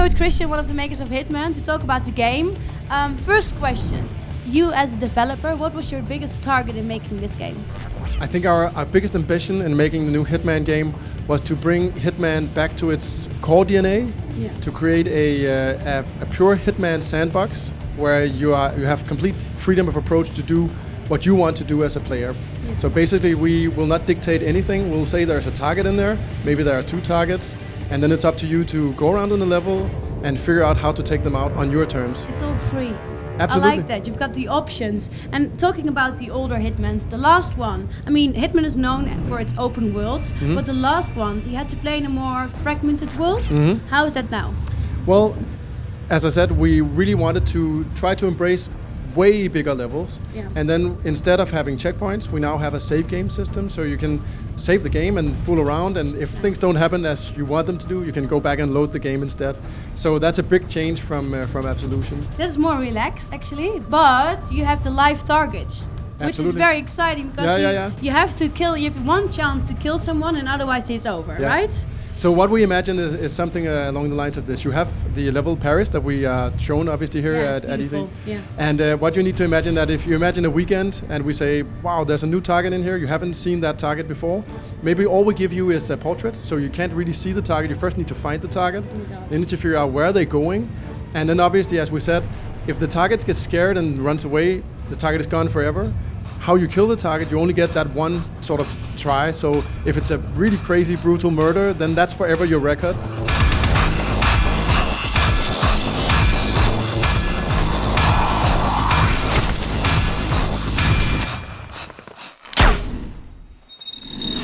with Christian, one of the makers of Hitman, to talk about the game. First question, you as a developer, what was your biggest target in making this game? I think our biggest ambition in making the new Hitman game was to bring Hitman back to its core DNA, to create a pure Hitman sandbox where you have complete freedom of approach to do what you want to do as a player. Yeah. So basically we will not dictate anything. We'll say there's a target in there, maybe there are 2 targets, and then it's up to you to go around on the level and figure out how to take them out on your terms. It's all free. Absolutely. I like that. You've got the options. And talking about the older Hitmans, the last one, I mean, Hitman is known for its open worlds, but the last one, you had to play in a more fragmented world. How is that now? Well, as I said, we really wanted to try to embrace way bigger levels. Yeah. And then instead of having checkpoints, we now have a save game system, so you can save the game and fool around, and if things don't happen as you want them to do, you can go back and load the game instead. So that's a big change from Absolution. That's more relaxed actually, but you have the live targets. Absolutely. Which is very exciting because you have to kill, you have one chance to kill someone and otherwise it's over, right? So what we imagine is something along the lines of this. You have the level Paris that we shown obviously here at ED. Yeah. And what you need to imagine that if you imagine a weekend and we say, wow, there's a new target in here, you haven't seen that target before, maybe all we give you is a portrait, so you can't really see the target. You first need to find the target, you need to figure out where they're going, and then obviously, as we said, if the target gets scared and runs away, the target is gone forever. How you kill the target, you only get that one sort of try. So if it's a really crazy, brutal murder, then that's forever your record.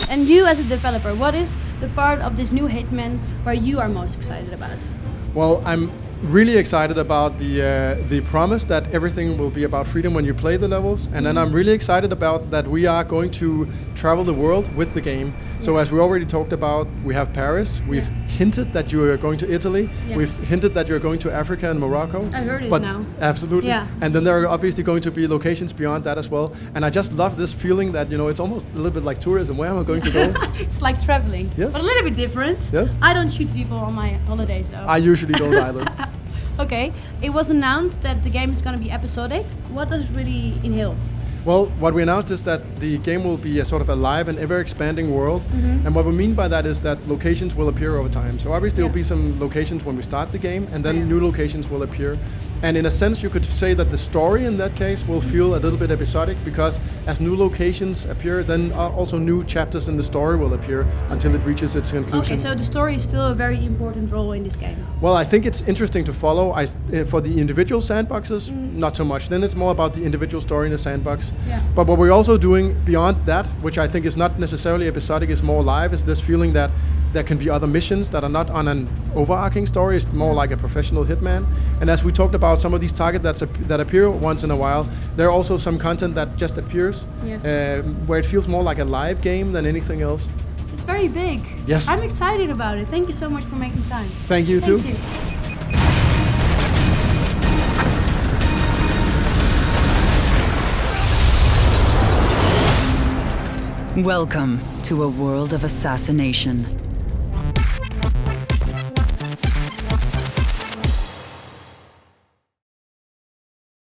And you as a developer, what is the part of this new Hitman where you are most excited about? Well, I'm really excited about the promise that everything will be about freedom when you play the levels, and then I'm really excited about that we are going to travel the world with the game. So as we already talked about, we have Paris, we've hinted that you are going to Italy, we've hinted that you're going to Africa and Morocco. I heard it now. Absolutely. Yeah. And then there are obviously going to be locations beyond that as well. And I just love this feeling that, you know, it's almost a little bit like tourism. Where am I going to go? It's like traveling, yes, but a little bit different. Yes. I don't shoot people on my holidays though. I usually don't either. Okay, it was announced that the game is going to be episodic. What does it really entail? Well, what we announced is that the game will be a sort of a live and ever-expanding world. And what we mean by that is that locations will appear over time. So obviously there will be some locations when we start the game, and then new locations will appear. And in a sense, you could say that the story in that case will feel a little bit episodic, because as new locations appear, then also new chapters in the story will appear until it reaches its conclusion. Okay, so the story is still a very important role in this game. Well, I think it's interesting to follow. For the individual sandboxes, not so much. Then it's more about the individual story in the sandbox. Yeah. But what we're also doing beyond that, which I think is not necessarily episodic, is more live, is this feeling that there can be other missions that are not on an overarching story. It's more like a professional Hitman. And as we talked about some of these targets that appear once in a while, there are also some content that just appears, where it feels more like a live game than anything else. It's very big. Yes. I'm excited about it. Thank you so much for making time. Thank you too. Thank you. Welcome to a world of assassination.